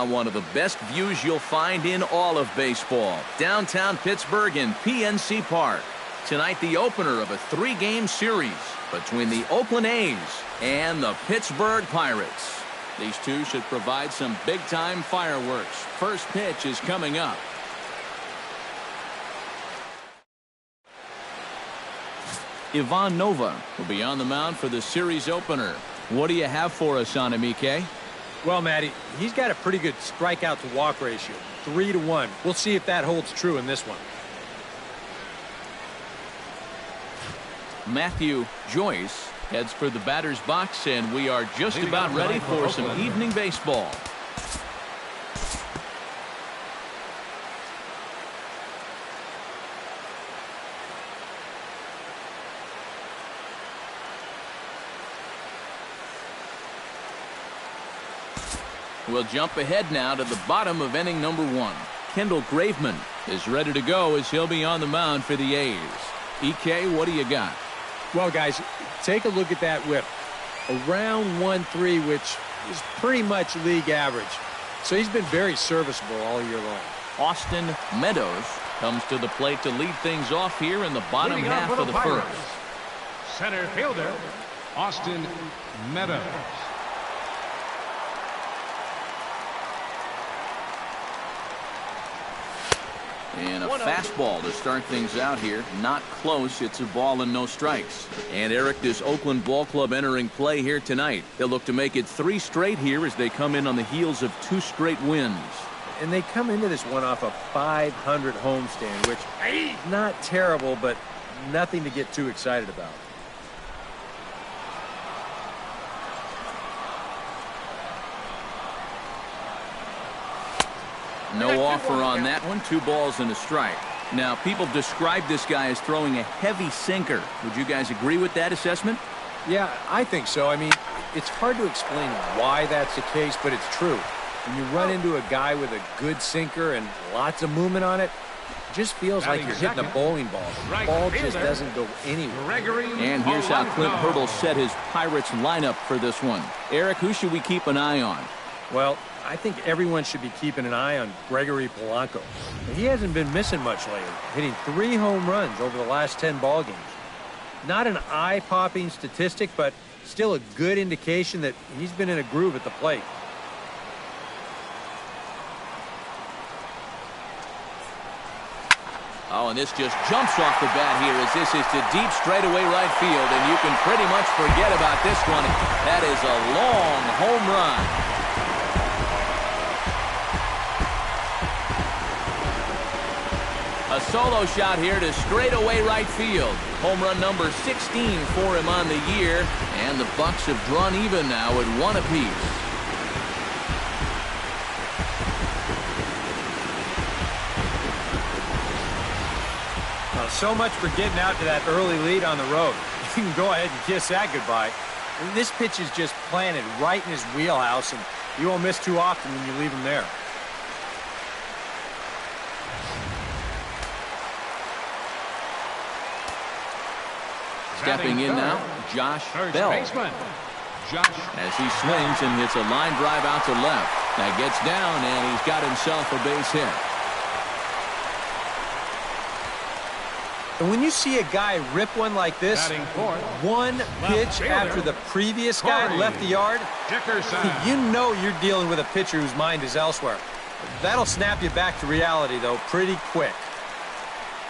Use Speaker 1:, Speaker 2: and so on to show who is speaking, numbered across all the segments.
Speaker 1: One of the best views you'll find in all of baseball. Downtown Pittsburgh in PNC Park. Tonight, the opener of a 3-game series between the Oakland A's and the Pittsburgh Pirates. These two should provide some big-time fireworks. First pitch is coming up. Ivan Nova will be on the mound for the series opener. What do you have for us on him, EK?
Speaker 2: Well, Matty, he's got a pretty good strikeout to walk ratio, 3-to-1. We'll see if that holds true in this one.
Speaker 1: Matthew Joyce heads for the batter's box, and we are just about ready for some evening baseball. We'll jump ahead now to the bottom of inning number 1. Kendall Graveman is ready to go as he'll be on the mound for the A's. EK, what do you got?
Speaker 2: Well, guys, take a look at that whip. Around 1.3, which is pretty much league average. So he's been very serviceable all year long.
Speaker 1: Austin Meadows comes to the plate to lead things off here in the bottom half of the first.
Speaker 3: Center fielder, Austin Meadows.
Speaker 1: And a fastball to start things out here. Not close. It's a ball and no strikes. And Eric, this Oakland ball club entering play here tonight. They'll look to make it 3 straight here as they come in on the heels of 2 straight wins.
Speaker 2: And they come into this one off a 500 homestand, which not terrible, but nothing to get too excited about.
Speaker 1: No offer on that one. 2 balls and a strike. Now, people describe this guy as throwing a heavy sinker. Would you guys agree with that assessment?
Speaker 2: Yeah, I think so. I mean, it's hard to explain why that's the case, but it's true. When you run into a guy with a good sinker and lots of movement on it, it just feels like you're hitting a bowling ball. The ball just doesn't go anywhere.
Speaker 1: And here's how Clint Hurdle set his Pirates lineup for this one. Eric, who should we keep an eye on?
Speaker 2: Well, I think everyone should be keeping an eye on Gregory Polanco. He hasn't been missing much lately, hitting 3 home runs over the last 10 ball games. Not an eye-popping statistic, but still a good indication that he's been in a groove at the plate.
Speaker 1: Oh, and this just jumps off the bat here as this is to deep straightaway right field, and you can pretty much forget about this one. That is a long home run. A solo shot here to straightaway right field. Home run number 16 for him on the year, and the Bucks have drawn even now at 1 apiece.
Speaker 2: So much for getting out to that early lead on the road. You can go ahead and kiss that goodbye. And this pitch is just planted right in his wheelhouse, and you won't miss too often when you leave him there.
Speaker 1: Stepping in now, Josh Bell. As he swings and hits a line drive out to left. That gets down, and he's got himself a base hit.
Speaker 2: And when you see a guy rip one like this, one pitch after the previous guy left the yard, you know you're dealing with a pitcher whose mind is elsewhere. That'll snap you back to reality, though, pretty quick.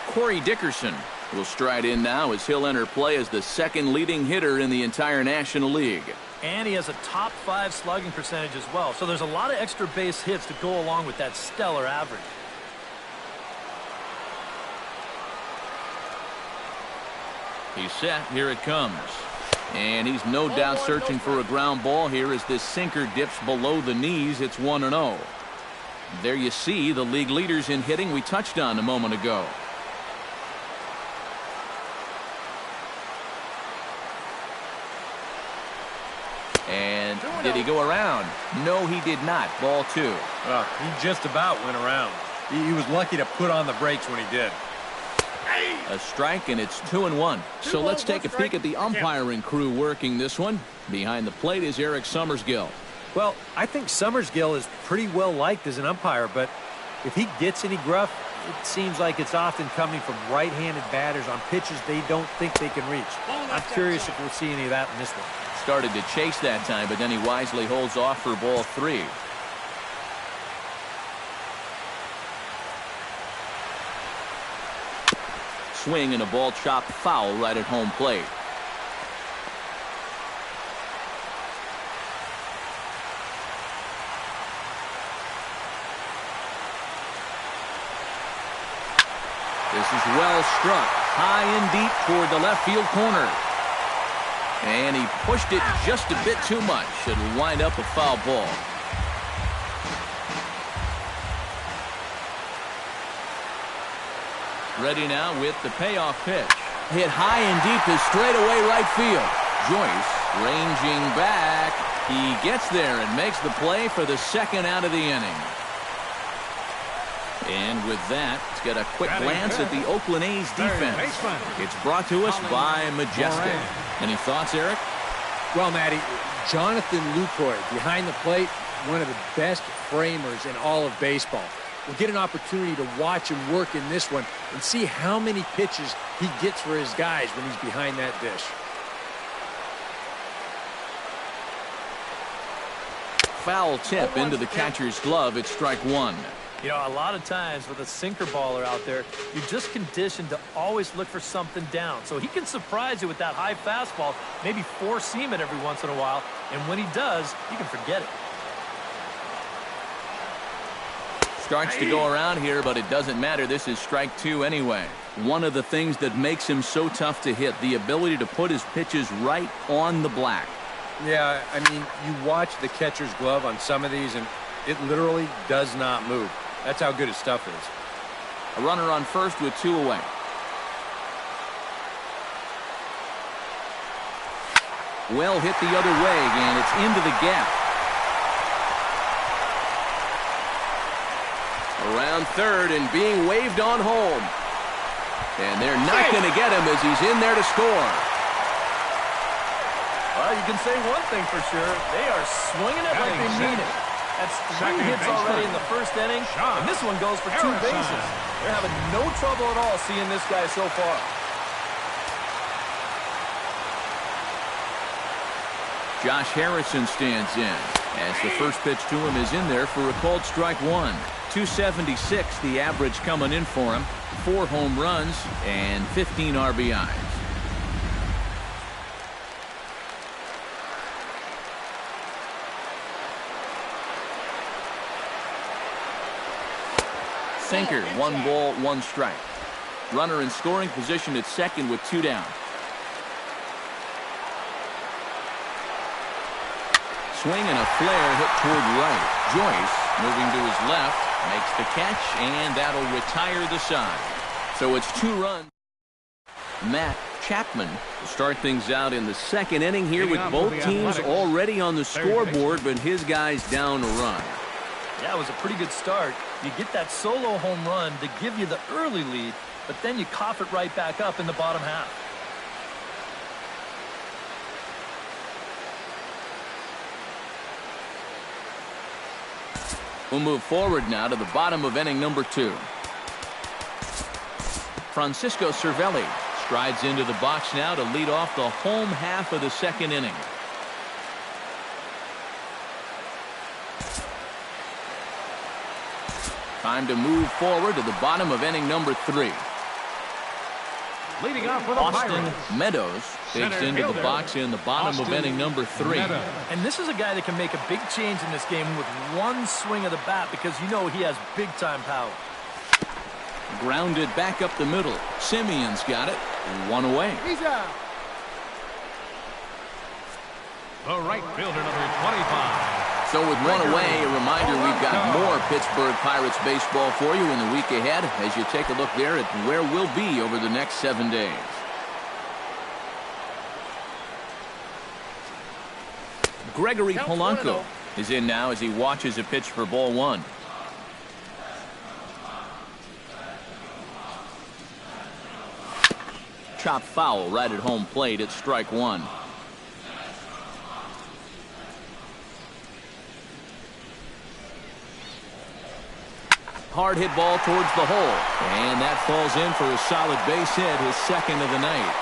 Speaker 1: Corey Dickerson will stride in now as he'll enter play as the second leading hitter in the entire National League.
Speaker 4: And he has a top 5 slugging percentage as well, so there's a lot of extra base hits to go along with that stellar average.
Speaker 1: He's set. Here it comes. And he's no doubt searching for a ground ball here as this sinker dips below the knees. It's 1-0. There you see the league leaders in hitting we touched on a moment ago. And did he go around? No, he did not. Ball 2.
Speaker 2: Well, he just about went around. He was lucky to put on the brakes when he did.
Speaker 1: A strike, and it's 2-1. So let's take a peek at the umpiring crew working this one. Behind the plate is Eric Summersgill.
Speaker 2: Well, I think Summersgill is pretty well liked as an umpire, but if he gets any gruff, it seems like it's often coming from right-handed batters on pitches they don't think they can reach. I'm curious if we'll see any of that in this one.
Speaker 1: Started to chase that time, but then he wisely holds off for ball 3. Swing and a ball chopped foul right at home plate. This is well struck, high and deep toward the left field corner. And he pushed it just a bit too much. It'll wind up a foul ball. Ready now with the payoff pitch. Hit high and deep to straightaway right field. Joyce ranging back. He gets there and makes the play for the second out of the inning. And with that, let's get a quick glance at the Oakland A's defense. It's brought to us by Majestic. Any thoughts, Eric?
Speaker 2: Well, Matty, Jonathan Lucroy behind the plate, one of the best framers in all of baseball. We'll get an opportunity to watch him work in this one and see how many pitches he gets for his guys when he's behind that dish.
Speaker 1: Foul tip into the catcher's glove. It's strike 1.
Speaker 4: You know, a lot of times with a sinker baller out there, you're just conditioned to always look for something down. So he can surprise you with that high fastball, maybe four-seam it every once in a while, and when he does, you can forget it.
Speaker 1: Starts to go around here, but it doesn't matter. This is strike 2 anyway. One of the things that makes him so tough to hit, the ability to put his pitches right on the black.
Speaker 2: Yeah, I mean, you watch the catcher's glove on some of these, and it literally does not move. That's how good his stuff is.
Speaker 1: A runner on first with 2 away. Well hit the other way, and it's into the gap. Around third and being waved on home. And they're not going to get him as he's in there to score.
Speaker 4: Well, you can say one thing for sure. They are swinging it like they mean it. That's 3 hits already in the first inning, and this one goes for 2 bases. They're having no trouble at all seeing this guy so far.
Speaker 1: Josh Harrison stands in as the first pitch to him is in there for a called strike 1. 276 the average coming in for him. 4 home runs and 15 RBIs. Sinker, 1 ball, 1 strike. Runner in scoring position at second with 2 down. Swing and a flare hit toward right. Joyce moving to his left, makes the catch, and that'll retire the side. So it's 2 runs. Matt Chapman will start things out in the second inning here with both teams already on the scoreboard, but his guy's down a run.
Speaker 4: Yeah, it was a pretty good start. You get that solo home run to give you the early lead, but then you cough it right back up in the bottom half.
Speaker 1: We'll move forward now to the bottom of inning number 2. Francisco Cervelli strides into the box now to lead off the home half of the second inning. Time to move forward to the bottom of inning number 3.
Speaker 3: Leading off with a
Speaker 1: Austin Meadows digs into the box in the bottom of inning number 3.
Speaker 4: And this is a guy that can make a big change in this game with 1 swing of the bat because you know he has big-time power.
Speaker 1: Grounded back up the middle. Simeon's got it. 1 away.
Speaker 3: He's out. The right fielder, number 25.
Speaker 1: So with 1 away, a reminder we've got more Pittsburgh Pirates baseball for you in the week ahead as you take a look there at where we'll be over the next 7 days. Gregory Polanco is in now as he watches a pitch for ball 1. Chop foul right at home plate at strike one. Hard hit ball towards the hole. And that falls in for a solid base hit, his second of the night.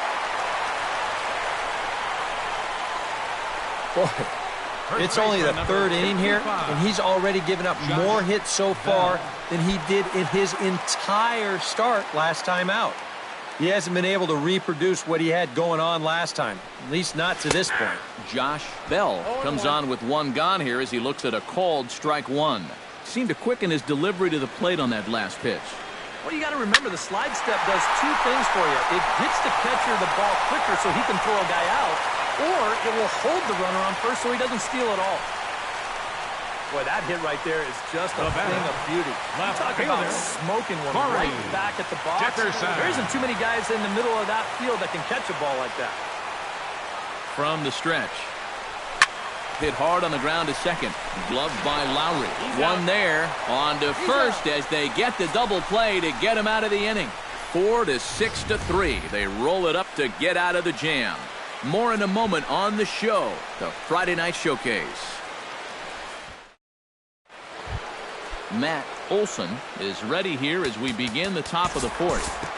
Speaker 2: Boy, it's only the third inning here, and he's already given up more hits so far than he did in his entire start last time out. He hasn't been able to reproduce what he had going on last time, at least not to this point.
Speaker 1: Josh Bell comes on with one gone here as he looks at a called strike one. Seemed to quicken his delivery to the plate on that last pitch.
Speaker 4: Well, you got to remember the slide step does two things for you. It gets the catcher the ball quicker so he can throw a guy out, or it will hold the runner on first so he doesn't steal it all. Boy, that hit right there is just a thing of beauty. You talk about smoking one right back at the box. There isn't too many guys in the middle of that field that can catch a ball like that.
Speaker 1: From the stretch. Hit hard on the ground to second. Gloved by Lowry. One there. On to first as they get the double play to get him out of the inning. 4-6-3. They roll it up to get out of the jam. More in a moment on the show. The Friday Night Showcase. Matt Olson is ready here as we begin the top of the fourth.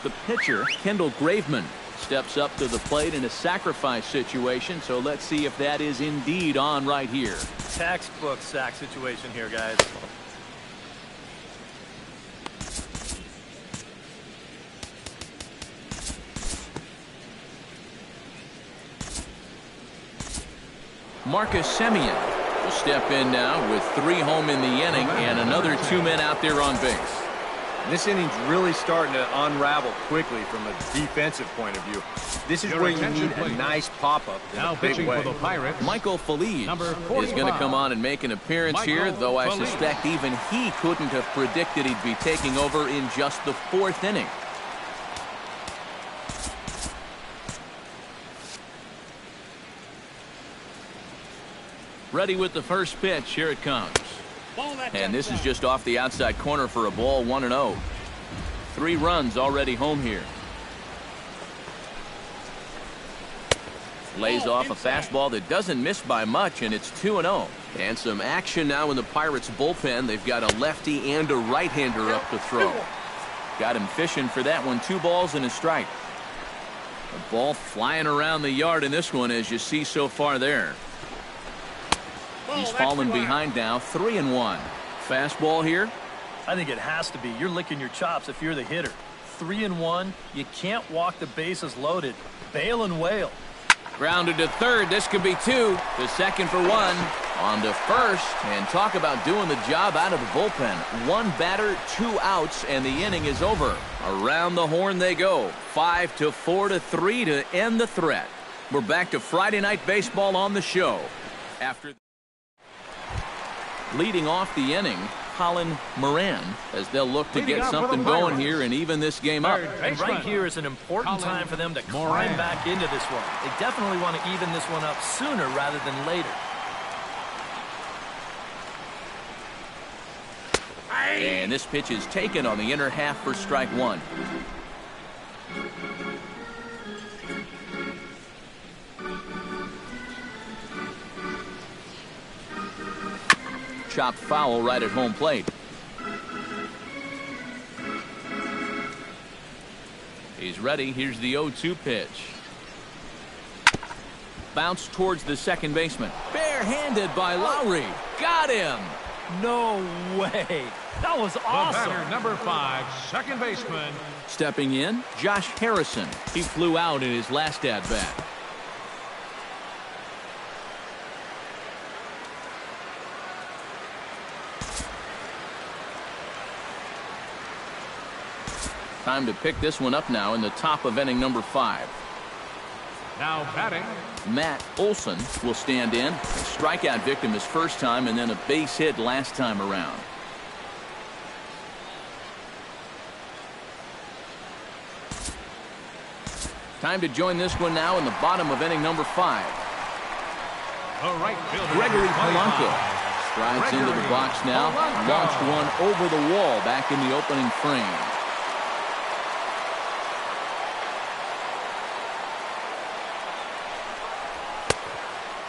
Speaker 1: The pitcher, Kendall Graveman, steps up to the plate in a sacrifice situation, so let's see if that is indeed on right here.
Speaker 4: Textbook sack situation here, guys.
Speaker 1: Marcus Semien will step in now with 3 home in the inning and another 2 men out there on base.
Speaker 2: This inning's really starting to unravel quickly from a defensive point of view. This is where you need a nice pop-up in a big way.
Speaker 1: Michael Feliz is going to come on and make an appearance here, though I suspect even he couldn't have predicted he'd be taking over in just the 4th inning. Ready with the first pitch. Here it comes. And this is just off the outside corner for a ball, 1-0. 3 runs already home here. Lays off a fastball that doesn't miss by much, and it's 2-0. And some action now in the Pirates bullpen. They've got a lefty and a right-hander up to throw. Got him fishing for that one. 2 balls and a strike. A ball flying around the yard in this one, as you see so far there. He's fallen behind now, 3-1. Fastball here.
Speaker 4: I think it has to be. You're licking your chops if you're the hitter. 3-1. You can't walk the bases loaded. Bail and wail.
Speaker 1: Grounded to third. This could be 2. To second for 1. On to first. And talk about doing the job out of the bullpen. 1 batter, 2 outs, and the inning is over. Around the horn they go. 5-4-3 to end the threat. We're back to Friday Night Baseball on the show. After leading off the inning, Colin Moran, as they'll look to get something going here and even this game up.
Speaker 4: And right here is an important time for them to climb back into this one. They definitely want to even this one up sooner rather than later.
Speaker 1: And this pitch is taken on the inner half for strike 1. Chopped foul right at home plate. He's ready. Here's the 0-2 pitch. Bounce towards the second baseman. Barehanded by Lowry. Got him.
Speaker 4: No way. That was awesome.
Speaker 3: The batter, number 5, second baseman.
Speaker 1: Stepping in, Josh Harrison. He flew out in his last at-bat. Time to pick this one up now in the top of inning number 5.
Speaker 3: Now batting,
Speaker 1: Matt Olson will stand in. A strikeout victim his first time and then a base hit last time around. Time to join this one now in the bottom of inning number 5.
Speaker 3: The right fielder,
Speaker 1: Gregory
Speaker 3: number 25.
Speaker 1: Polanco strides into the box now. Launched one over the wall back in the opening frame.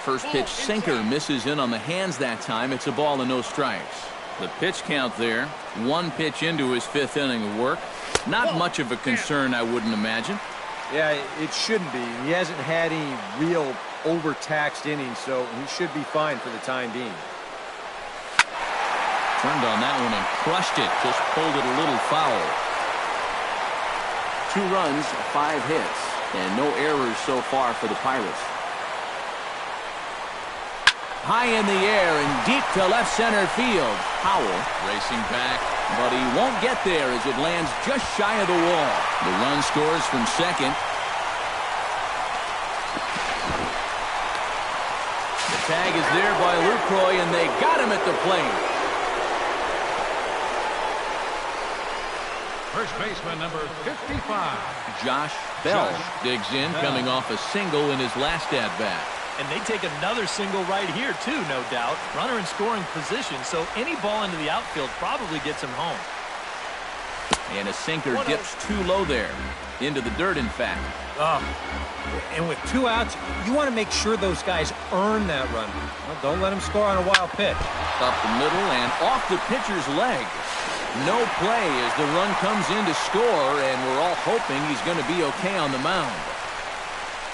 Speaker 1: First pitch sinker misses in on the hands that time. It's a ball and no strikes. The pitch count there. 1 pitch into his 5th inning of work. Not much of a concern, I wouldn't imagine.
Speaker 2: Yeah, it shouldn't be. He hasn't had any real overtaxed innings, so he should be fine for the time being.
Speaker 1: Turned on that one and crushed it. Just pulled it a little foul. 2 runs, 5 hits, and no errors so far for the Pirates. High in the air and deep to left center field. Howell racing back, but he won't get there as it lands just shy of the wall. The run scores from second. The tag is there by Lucroy, and they got him at the plate.
Speaker 3: First baseman, number 55.
Speaker 1: Josh Bell digs in, coming off a single in his last at-bat.
Speaker 4: And they take another single right here, too, no doubt. Runner in scoring position, so any ball into the outfield probably gets him home.
Speaker 1: And a sinker dips too low there. Into the dirt, in fact.
Speaker 2: And with 2 outs, you want to make sure those guys earn that run. Well, don't let them score on a wild pitch.
Speaker 1: Up the middle and off the pitcher's leg. No play as the run comes in to score, and we're all hoping he's going to be okay on the mound.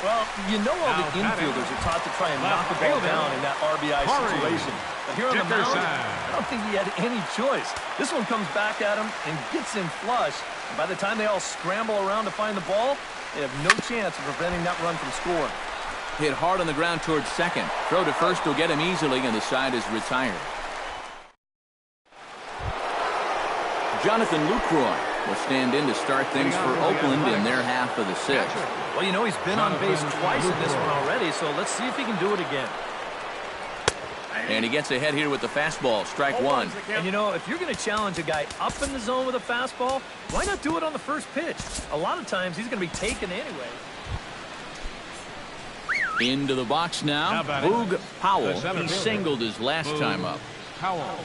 Speaker 4: Well, you know all the infielders are taught to try and knock the ball down in that RBI situation. But here on the mound, I don't think he had any choice. This one comes back at him and gets him flush. And by the time they all scramble around to find the ball, they have no chance of preventing that run from scoring.
Speaker 1: Hit hard on the ground towards second. Throw to first will get him easily, and the side is retired. Jonathan Lucroy will stand in to start things for Oakland in their half of the 6th.
Speaker 4: Well, you know, he's been on base twice in this one already, so let's see if he can do it again.
Speaker 1: And he gets ahead here with the fastball, strike 1.
Speaker 4: And, you know, if you're going to challenge a guy up in the zone with a fastball, why not do it on the first pitch? A lot of times he's going to be taken anyway.
Speaker 1: Into the box now. Boog Powell. He singled his last time up.
Speaker 3: Powell.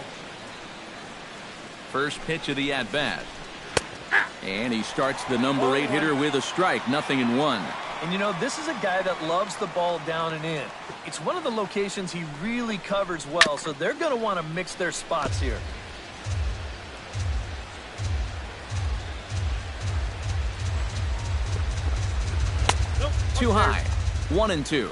Speaker 1: First pitch of the at-bat. And he starts the number 8 hitter with a strike, 0-1.
Speaker 4: And, you know, this is a guy that loves the ball down and in. It's one of the locations he really covers well, so they're going to want to mix their spots here.
Speaker 1: Too high. 1-2.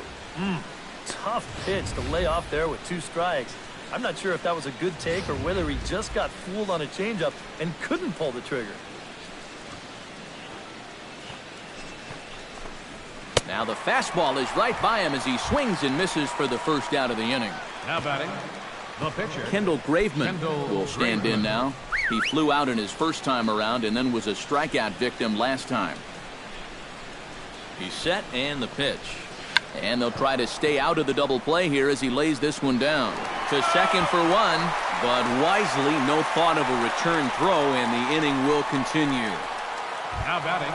Speaker 4: Tough pitch to lay off there with 2 strikes. I'm not sure if that was a good take or whether he just got fooled on a changeup and couldn't pull the trigger.
Speaker 1: Now the fastball is right by him as he swings and misses for the first out of the inning.
Speaker 3: Now batting, the pitcher.
Speaker 1: Kendall Graveman will stand in now. He flew out in his first time around and then was a strikeout victim last time. He's set and the pitch. And they'll try to stay out of the double play here as he lays this one down. To second for 1, but wisely no thought of a return throw, and the inning will continue.
Speaker 3: Now batting,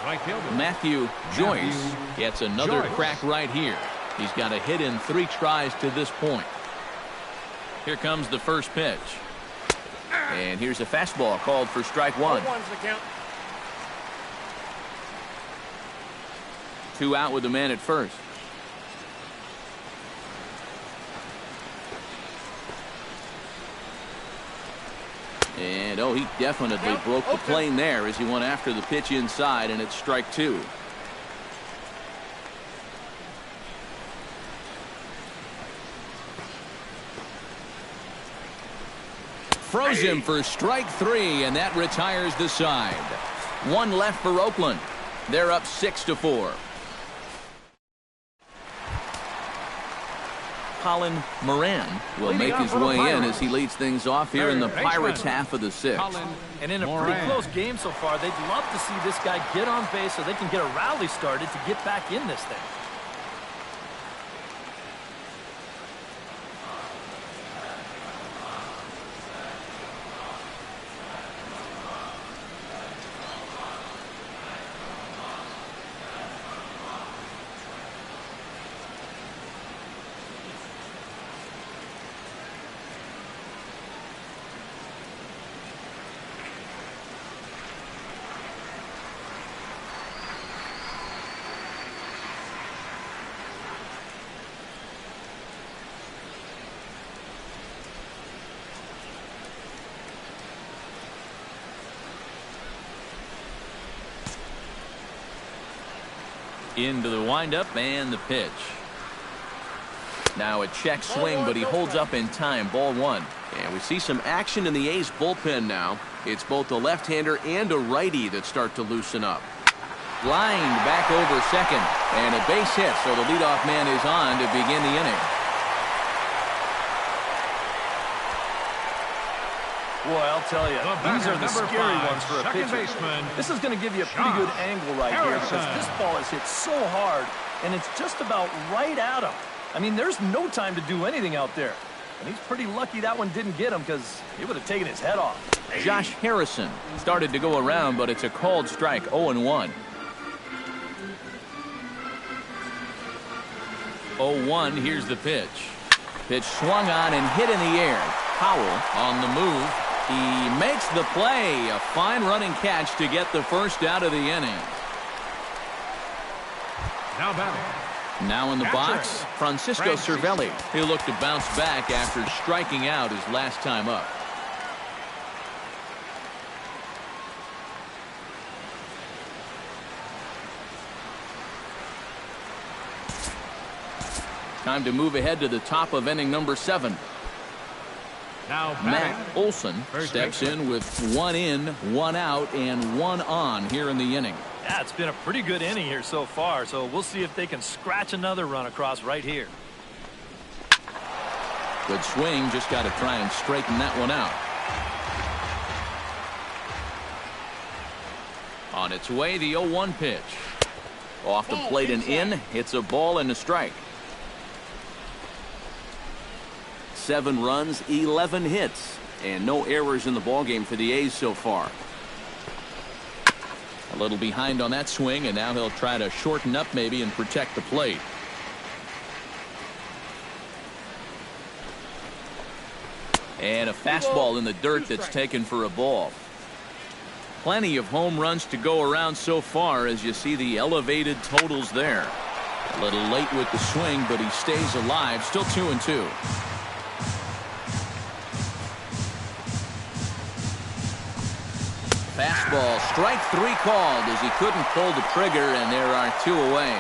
Speaker 3: right fielder.
Speaker 1: Matthew Joyce gets another crack right here. He's got a hit in 3 tries to this point. Here comes the first pitch. And here's a fastball called for strike 1. 2 out with the man at first. And, oh, he definitely broke the plane there as he went after the pitch inside, and it's strike 2. Froze him for strike 3, and that retires the side. 1 left for Oakland. They're up 6-4. Colin Moran will make his way in as he leads things off here in the Pirates' half of the 6th.
Speaker 4: And in a pretty close game so far, they'd love to see this guy get on base so they can get a rally started to get back in this thing.
Speaker 1: Into the windup and the pitch. Now a check swing, but he holds up in time. Ball one. And we see some action in the A's bullpen now. It's both a left-hander and a righty that start to loosen up. Lined back over second. And a base hit, so the leadoff man is on to begin the inning.
Speaker 4: Boy, I'll tell you, these are the scary ones for a pitcher. This is going to give you a pretty good angle right here because this ball is hit so hard, and it's just about right at him. I mean, there's no time to do anything out there. And he's pretty lucky that one didn't get him because he would have taken his head off.
Speaker 1: Josh Harrison started to go around, but it's a called strike, 0-1. 0-1, here's the pitch. Pitch swung on and hit in the air. Powell on the move. He makes the play. A fine running catch to get the first out of the inning.
Speaker 3: Now batting.
Speaker 1: Now in the box, Francisco Cervelli. He'll look to bounce back after striking out his last time up. Time to move ahead to the top of inning number 7.
Speaker 3: Now
Speaker 1: Matt Olson steps in with 1 in, 1 out, and 1 on here in the inning.
Speaker 4: Yeah, it's been a pretty good inning here so far, so we'll see if they can scratch another run across right here.
Speaker 1: Good swing, just got to try and straighten that one out. On its way, the 0-1 pitch. Off the plate and in, it's a ball and a strike. 7 runs, 11 hits, and no errors in the ballgame for the A's so far. A little behind on that swing, and now he'll try to shorten up maybe and protect the plate. And a fastball in the dirt that's taken for a ball. Plenty of home runs to go around so far as you see the elevated totals there. A little late with the swing, but he stays alive. Still 2-2. Fastball, strike 3 called as he couldn't pull the trigger, and there are 2 away.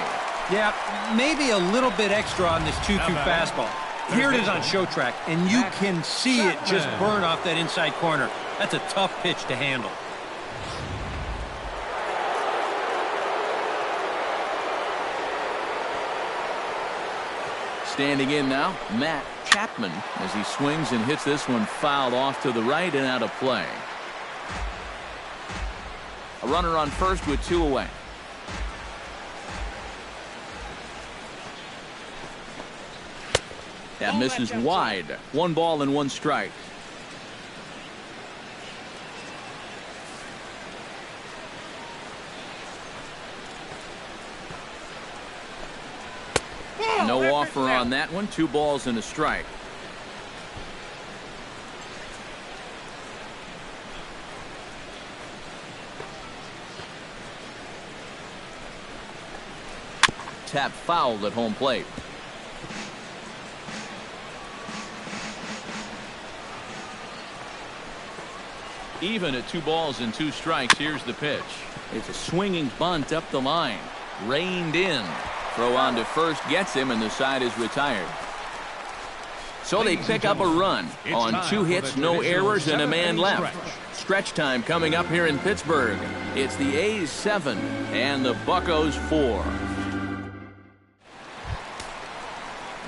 Speaker 2: Yeah, maybe a little bit extra on this 2-2 fastball. Here it is on show track, and you can see it just burn off that inside corner. That's a tough pitch to handle.
Speaker 1: Standing in now, Matt Chapman, as he swings and hits this one fouled off to the right and out of play. A runner on first with 2 away. That misses wide. 1 ball and 1 strike. No offer on that one. 2 balls and a strike. Tap fouled at home plate. Even at 2 balls and 2 strikes. Here's the pitch. It's a swinging bunt up the line. Reined in. Throw on to first gets him, and the side is retired. So they pick up a run on 2 hits, no errors, and a man left. Stretch time coming up here in Pittsburgh. It's the A's 7 and the Buccos 4.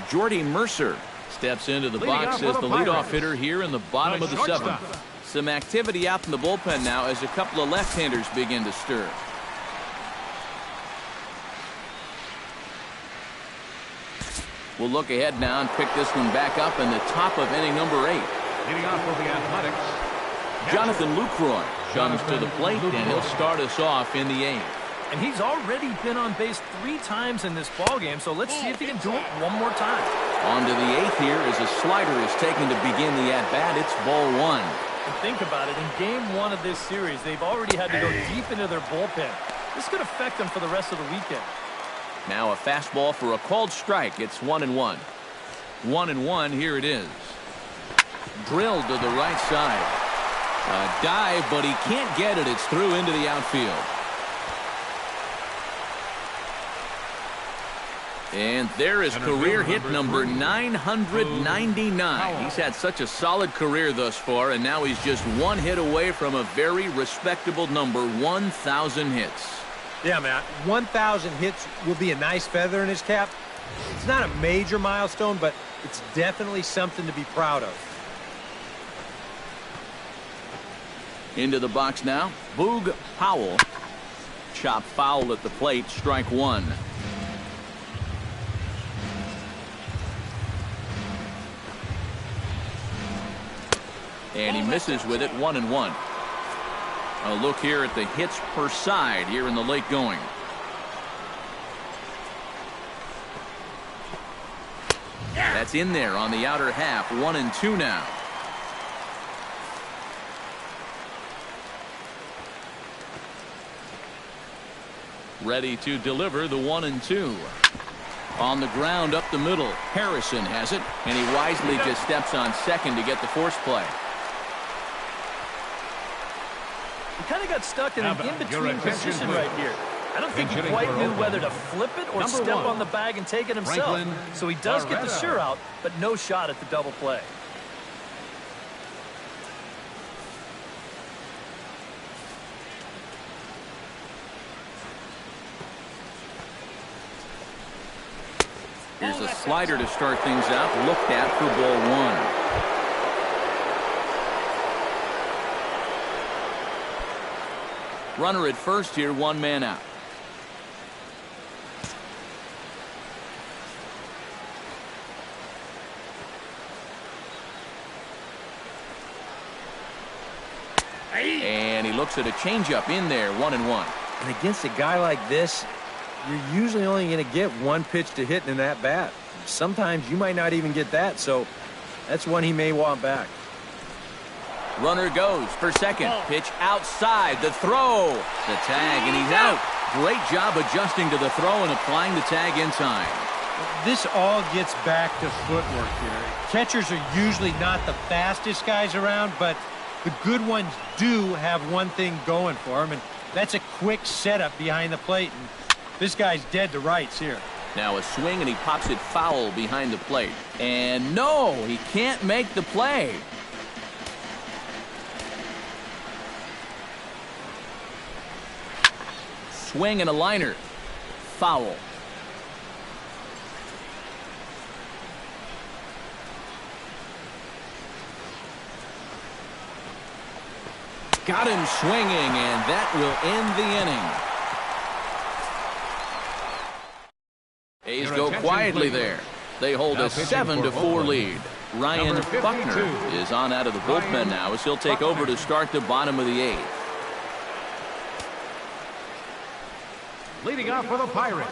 Speaker 1: Jordy Mercer steps into the box as the leadoff hitter here in the bottom of the 7th. Some activity out in the bullpen now as a couple of left-handers begin to stir. We'll look ahead now and pick this one back up in the top of inning number 8.
Speaker 3: Leading off for the Athletics,
Speaker 1: Jonathan Lucroy comes to the plate, and he'll start us off in the 8th.
Speaker 4: And he's already been on base 3 times in this ballgame, so let's see if he can do it one more time.
Speaker 1: On to the 8th here as a slider is taken to begin the at-bat. It's ball 1.
Speaker 4: And think about it. In game 1 of this series, they've already had to go deep into their bullpen. This could affect them for the rest of the weekend.
Speaker 1: Now a fastball for a called strike. It's 1-1. 1-1. Here it is. Drilled to the right side. A dive, but he can't get it. It's through into the outfield. And there is career hit number 999. He's had such a solid career thus far, and now he's just one hit away from a very respectable number, 1,000 hits.
Speaker 2: Yeah, man, 1,000 hits will be a nice feather in his cap. It's not a major milestone, but it's definitely something to be proud of.
Speaker 1: Into the box now, Boog Powell. Chop foul at the plate, strike one. And he misses with it, 1-1. A look here at the hits per side here in the late going. That's in there on the outer half, 1-2 now. Ready to deliver the 1-2. On the ground up the middle, Harrison has it, and he wisely just steps on second to get the force play.
Speaker 4: He kind of got stuck in an in-between position right here. I don't think he quite knew whether to flip it or step on the bag and take it himself. So he does get the sure out, but no shot at the double play.
Speaker 1: Here's a slider to start things out, looked at for ball one. Runner at first here, one man out. And he looks at a changeup in there, 1-1.
Speaker 2: And against a guy like this, you're usually only going to get one pitch to hit in that bat. Sometimes you might not even get that, so that's one he may want back.
Speaker 1: Runner goes for second. Pitch outside. The throw. The tag, and he's out. Great job adjusting to the throw and applying the tag in time.
Speaker 2: This all gets back to footwork here. Catchers are usually not the fastest guys around, but the good ones do have one thing going for them, and that's a quick setup behind the plate. And this guy's dead to rights here.
Speaker 1: Now a swing, and he pops it foul behind the plate. And no, he can't make the play. Swing and a liner. Foul. Got him swinging, and that will end the inning. A's go quietly there. They hold a 7-4 lead. Ryan Buckner is on out of the bullpen now as he'll take over to start the bottom of the eighth.
Speaker 3: Leading off for the Pirates,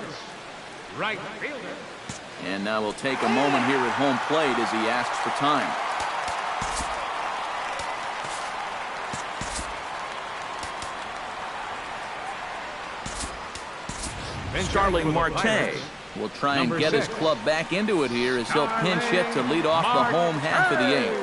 Speaker 3: right fielder.
Speaker 1: And now we'll take a moment here at home plate as he asks for time. Starling Marte will try and get his club back into it here as he'll pinch hit to lead off the home half of the eighth.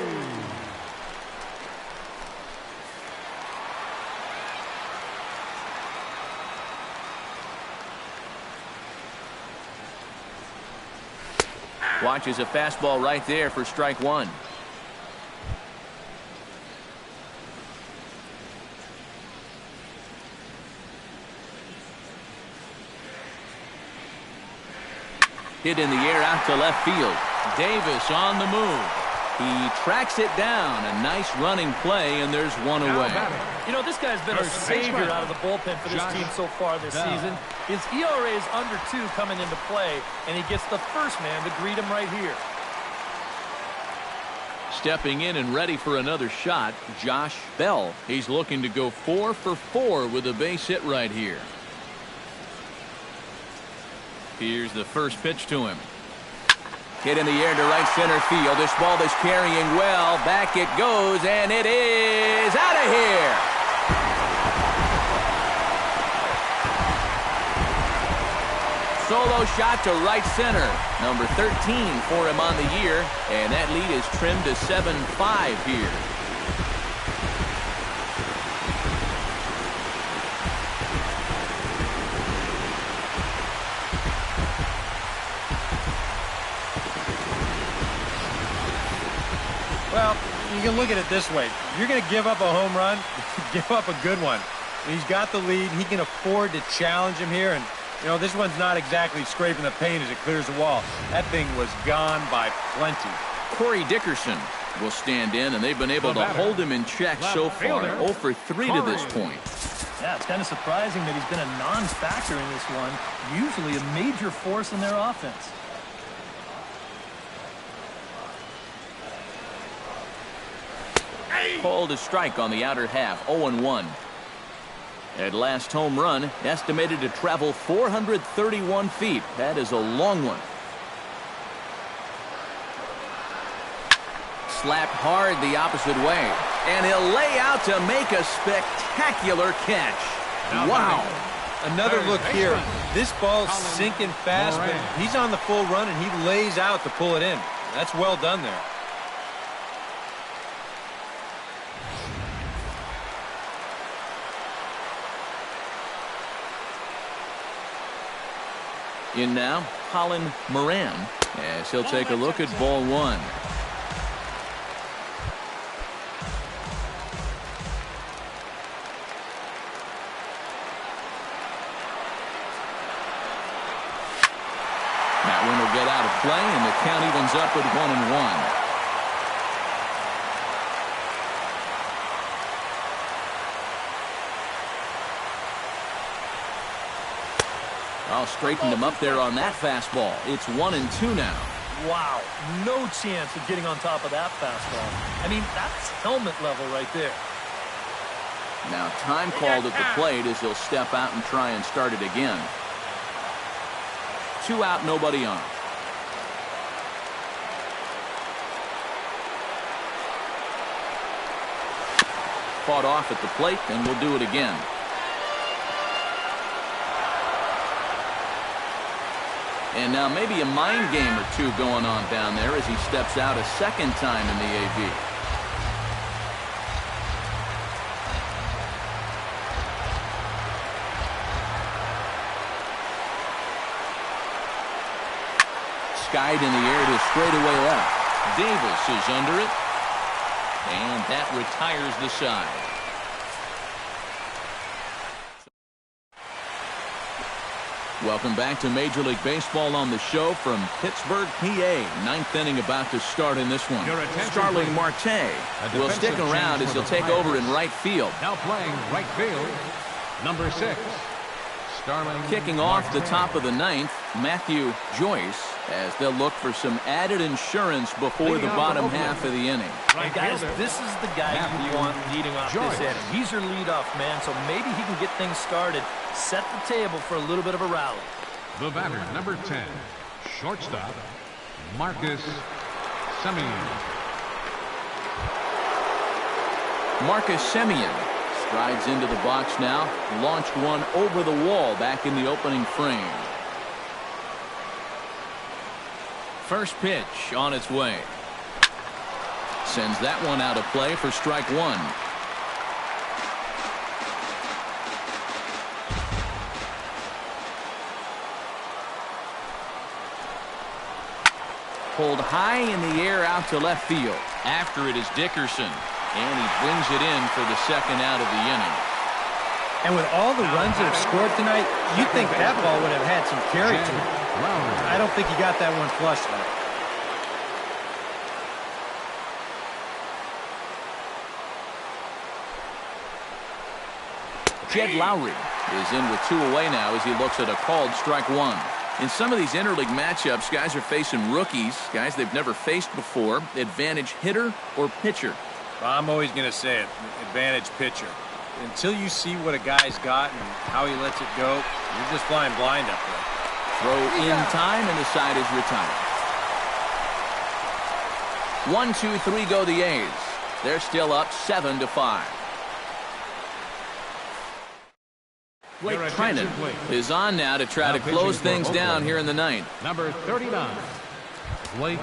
Speaker 1: Watches a fastball right there for strike one. Hit in the air out to left field. Davis on the move. He tracks it down. A nice running play, and there's one away.
Speaker 4: You know, this guy's been a savior out of the bullpen for this team so far this season. His ERA is under 2 coming into play, and he gets the first man to greet him right here.
Speaker 1: Stepping in and ready for another shot, Josh Bell. He's looking to go 4 for 4 with a base hit right here. Here's the first pitch to him. Hit in the air to right center field. This ball is carrying well. Back it goes, and it is out of here. Solo shot to right center. Number 13 for him on the year, and that lead is trimmed to 7-5 here.
Speaker 2: you can look at it this way. If you're going to give up a home run, give up a good one. He's got the lead. He can afford to challenge him here. And, you know, this one's not exactly scraping the paint as it clears the wall. That thing was gone by plenty.
Speaker 1: Corey Dickerson will stand in, and they've been able to hold him in check so far. 0 for 3 to this point.
Speaker 4: Yeah, it's kind of surprising that he's been a non-factor in this one. Usually a major force in their offense.
Speaker 1: Called a strike on the outer half, 0-1. At last home run, estimated to travel 431 feet. That is a long one. Slapped hard the opposite way. And he'll lay out to make a spectacular catch. Wow.
Speaker 2: Another look here. This ball's sinking fast, but he's on the full run, and he lays out to pull it in. That's well done there.
Speaker 1: In now, Colin Moran, as he'll take a look at ball one. That one will get out of play, and the count evens up at 1-1. Oh, straightened him up there on that fastball. It's 1-2 now.
Speaker 4: Wow, no chance of getting on top of that fastball. I mean, that's helmet level right there.
Speaker 1: Now time called at the plate as he'll step out and try and start it again. 2 out, nobody on. Fought off at the plate, and we'll do it again. And now maybe a mind game or two going on down there as he steps out a second time in the AV. Skied in the air to straightaway left. Davis is under it. And that retires the side. Welcome back to Major League Baseball on the show from Pittsburgh, PA. Ninth inning about to start in this one. Starling Marte will stick around as he'll take over in right field.
Speaker 3: Now playing right field, number 6. Starling
Speaker 1: Kicking off the top of the ninth, Matthew Joyce, as they'll look for some added insurance before the bottom half of the inning.
Speaker 4: Hey guys, this is the guy you want leading off this inning. He's your leadoff man, so maybe he can get things started, set the table for a little bit of a rally.
Speaker 3: The batter, number 10, shortstop, Marcus Semien.
Speaker 1: Marcus Semien strides into the box now, launched one over the wall back in the opening frame. First pitch on its way. Sends that one out of play for strike one. Pulled high in the air out to left field. After it is Dickerson. And he brings it in for the second out of the inning.
Speaker 2: And with all the runs that have scored tonight, you'd think that ball would have had some carry to it. I don't think he got that one flush though.
Speaker 1: Jed Lowry is in with 2 away now as he looks at a called strike one. In some of these interleague matchups, guys are facing rookies, guys they've never faced before. Advantage hitter or pitcher?
Speaker 2: I'm always going to say it, advantage pitcher. Until you see what a guy's got and how he lets it go, you're just flying blind up there.
Speaker 1: Throw in time, and the side is retired. 1-2-3 go the A's. They're still up 7-5. Blake Trinan is on now to try to close things down here in the ninth.
Speaker 3: Number 39, Blake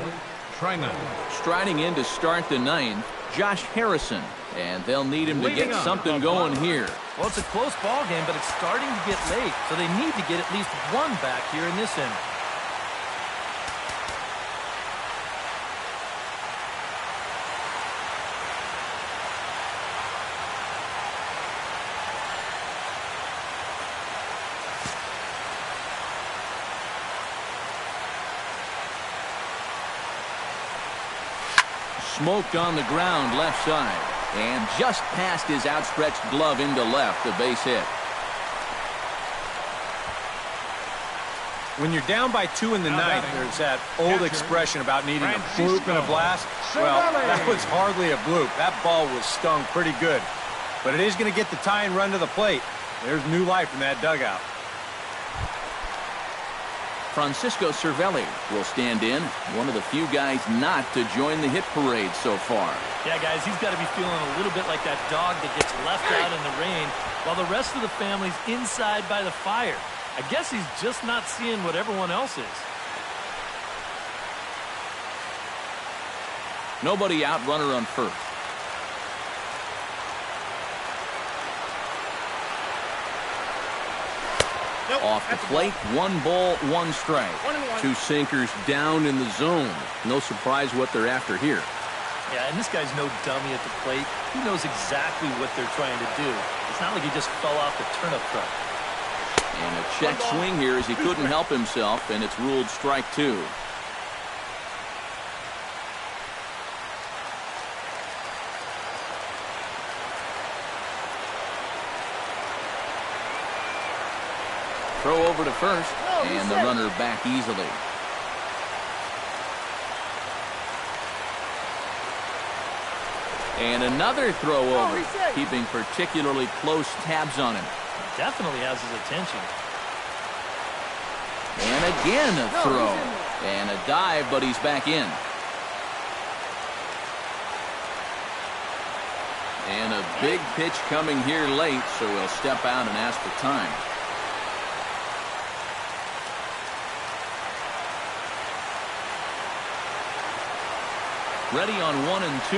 Speaker 3: Trinan.
Speaker 1: Striding in to start the ninth, Josh Harrison. And they'll need him to get something going here.
Speaker 4: Well, it's a close ball game, but it's starting to get late, so they need to get at least one back here in this inning.
Speaker 1: smoked on the ground left side. And just past his outstretched glove into left, a base hit.
Speaker 2: When you're down by 2 in the ninth, there's that old expression about needing a bloop and a blast. Well, that was hardly a bloop. That ball was stung pretty good. But it is going to get the tying run to the plate. There's new life in that dugout.
Speaker 1: Francisco Cervelli will stand in, one of the few guys not to join the hit parade so far.
Speaker 4: Yeah, guys, he's got to be feeling a little bit like that dog that gets left out in the rain while the rest of the family's inside by the fire. I guess he's just not seeing what everyone else is.
Speaker 1: Nobody out, runner on first.
Speaker 5: Nope.
Speaker 1: Off the plate, 1 ball, 1 strike.
Speaker 5: 1-1.
Speaker 1: 2 sinkers down in the zone. No surprise what they're after here.
Speaker 4: Yeah, and this guy's no dummy at the plate. He knows exactly what they're trying to do. It's not like he just fell off the turnip truck.
Speaker 1: And a check swing here as he couldn't help himself, and it's ruled strike 2. Throw over to first, and the runner back easily. And another throw over, keeping particularly close tabs on him.
Speaker 4: Definitely has his attention.
Speaker 1: And again a throw. And a dive, but he's back in. And a big pitch coming here late, so he'll step out and ask for time. Ready on 1 and 2.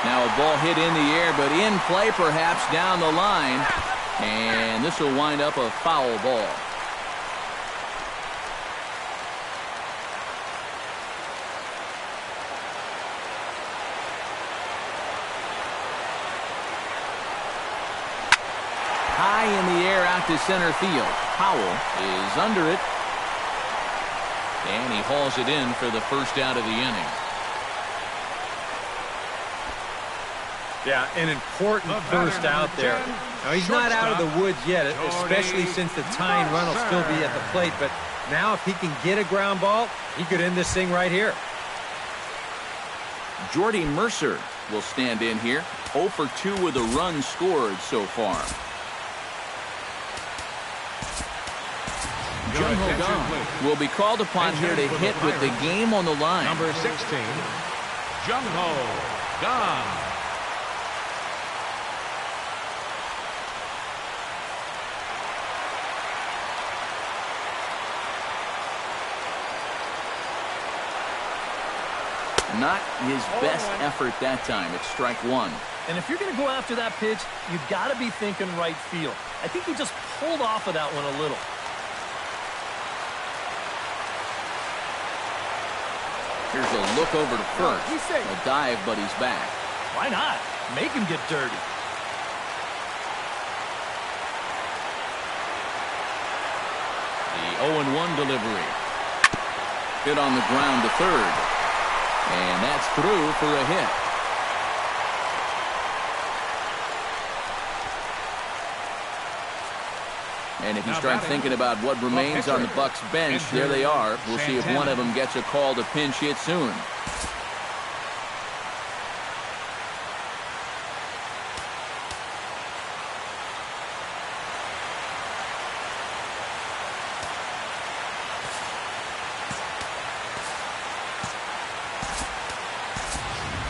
Speaker 1: Now a ball hit in the air, but in play perhaps down the line. And this will wind up a foul ball. High in the air out to center field. Powell is under it. And he hauls it in for the first out of the inning.
Speaker 2: Yeah, an important first out there. Now, he's not out of the woods yet, especially since the tying run will still be at the plate. But now if he can get a ground ball, he could end this thing right here.
Speaker 1: Jordy Mercer will stand in here. 0 for 2 with a run scored so far. Jung Ho Kang will be called upon here to hit with the game on the line.
Speaker 3: Number 16, Jung Ho Kang.
Speaker 1: Not his best effort that time. It's strike 1.
Speaker 4: And if you're going to go after that pitch, you've got to be thinking right field. I think he just pulled off of that one a little.
Speaker 1: Here's a look over to first. A dive, but he's back.
Speaker 4: Why not? Make him get dirty.
Speaker 1: The 0-1 delivery. Hit on the ground to third. And that's through for a hit. And if you start thinking about what remains on the Bucs bench, there they are. We'll see if one of them gets a call to pinch hit soon.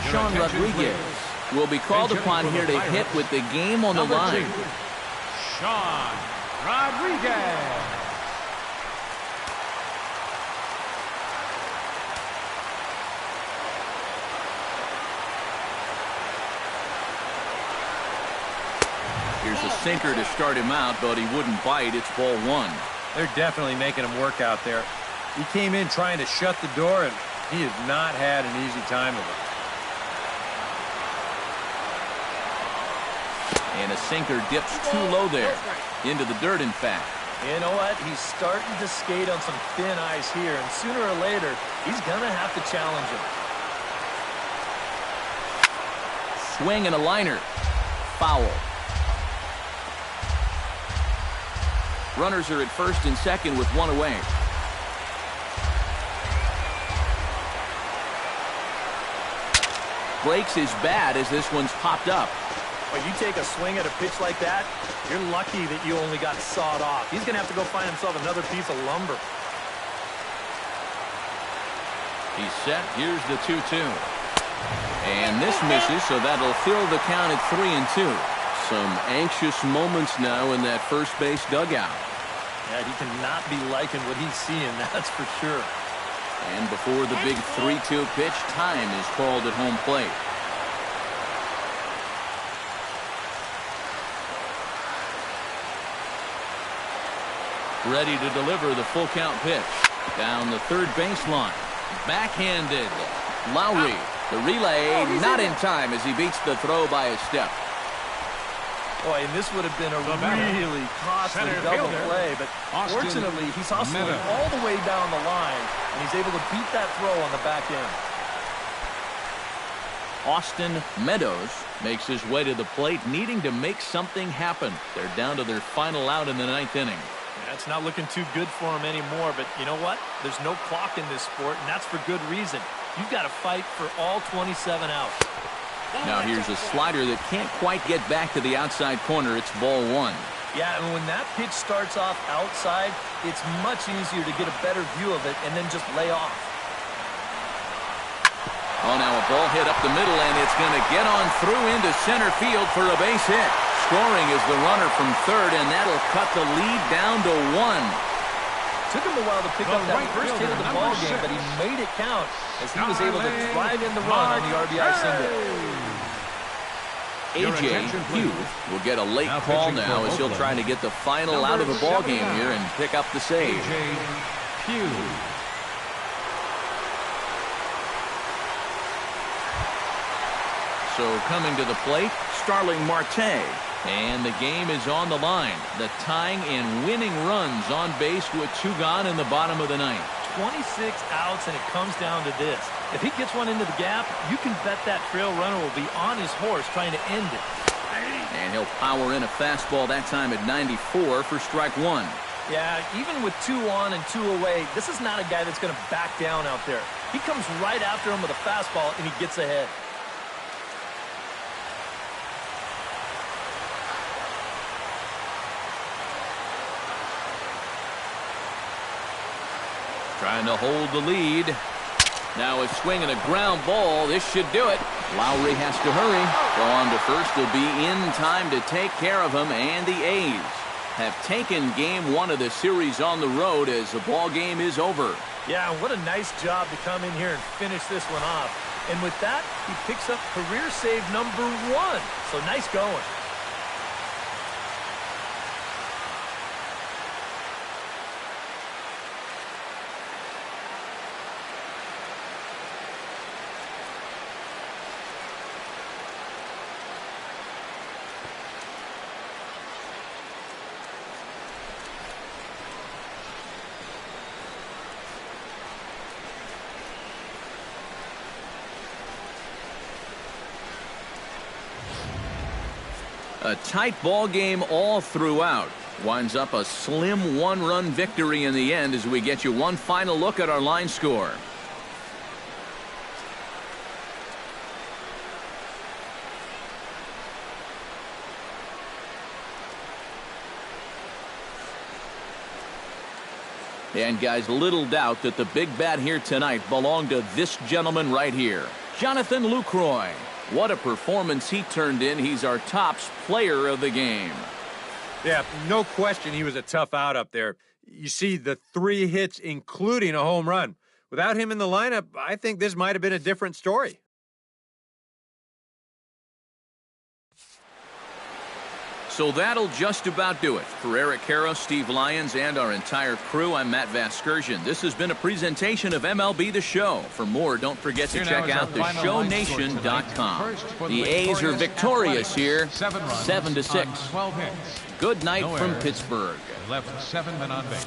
Speaker 1: Sean Rodriguez will be called upon here to hit with the game on the line.
Speaker 3: Sean Rodriguez.
Speaker 1: Here's a sinker to start him out, but he wouldn't bite. It's ball 1.
Speaker 2: They're definitely making him work out there. He came in trying to shut the door, and he has not had an easy time of it.
Speaker 1: And a sinker dips too low there. Into the dirt, in fact.
Speaker 4: You know what? He's starting to skate on some thin ice here, and sooner or later, he's going to have to challenge him.
Speaker 1: swing and a liner. Foul. Runners are at first and second with one away. Breaks his bat as this one's popped up.
Speaker 4: When you take a swing at a pitch like that, you're lucky that you only got sawed off. He's going to have to go find himself another piece of lumber.
Speaker 1: He's set. Here's the 2-2. And this misses, so that'll fill the count at 3-2. Some anxious moments now in that first base dugout.
Speaker 4: Yeah, he cannot be liking what he's seeing, that's for sure.
Speaker 1: And before the big 3-2 pitch, time is called at home plate. Ready to deliver the full count pitch. Down the third baseline. Backhanded. Lowry. The relay not in time as he beats the throw by a step.
Speaker 4: Boy, and this would have been a really costly double play, but fortunately, he's hustling all the way down the line, and he's able to beat that throw on the back end.
Speaker 1: Austin Meadows makes his way to the plate, needing to make something happen. They're down to their final out in the ninth inning.
Speaker 4: Yeah, it's not looking too good for him anymore, but you know what? There's no clock in this sport, and that's for good reason. You've got to fight for all 27 outs.
Speaker 1: Now here's a slider that can't quite get back to the outside corner. It's ball one.
Speaker 4: Yeah, and when that pitch starts off outside, it's much easier to get a better view of it and then just lay off.
Speaker 1: Oh, now a ball hit up the middle, and it's going to get on through into center field for a base hit. Scoring is the runner from third, and that'll cut the lead down to 1.
Speaker 4: Took him a while to pick up that first hit of the ball game, but he made it count as he was able to drive in the run on the RBI single.
Speaker 1: A.J. Hughes will get a late call now as he'll try to get the final out of the ball game here and pick up the save. So coming to the plate, Starling Marte. And the game is on the line. The tying and winning runs on base with 2 gone in the bottom of the ninth.
Speaker 4: 26 outs, and it comes down to this. If he gets one into the gap, you can bet that trail runner will be on his horse trying to end it.
Speaker 1: And he'll power in a fastball that time at 94 for strike 1.
Speaker 4: Yeah, even with 2 on and 2 away, this is not a guy that's going to back down out there. He comes right after him with a fastball, and he gets ahead.
Speaker 1: Trying to hold the lead. Now a swing and a ground ball. This should do it. Lowry has to hurry. Go on to first. Will be in time to take care of him. And the A's have taken game 1 of the series on the road as the ball game is over.
Speaker 4: Yeah, what a nice job to come in here and finish this one off. And with that, he picks up career save number 1. So nice going.
Speaker 1: A tight ball game all throughout. Winds up a slim 1-run victory in the end as we get you one final look at our line score. And guys, little doubt that the big bat here tonight belonged to this gentleman right here, Jonathan Lucroy. What a performance he turned in. He's our tops player of the game.
Speaker 2: Yeah, no question he was a tough out up there. You see the 3 hits, including a home run. Without him in the lineup, I think this might have been a different story.
Speaker 1: So that'll just about do it. For Eric Harrow, Steve Lyons, and our entire crew, I'm Matt Vasgersian. This has been a presentation of MLB The Show. For more, don't forget to check out theshownation.com. The A's are victorious here, 7-6. Good night from Pittsburgh.
Speaker 3: Left 7 men on base.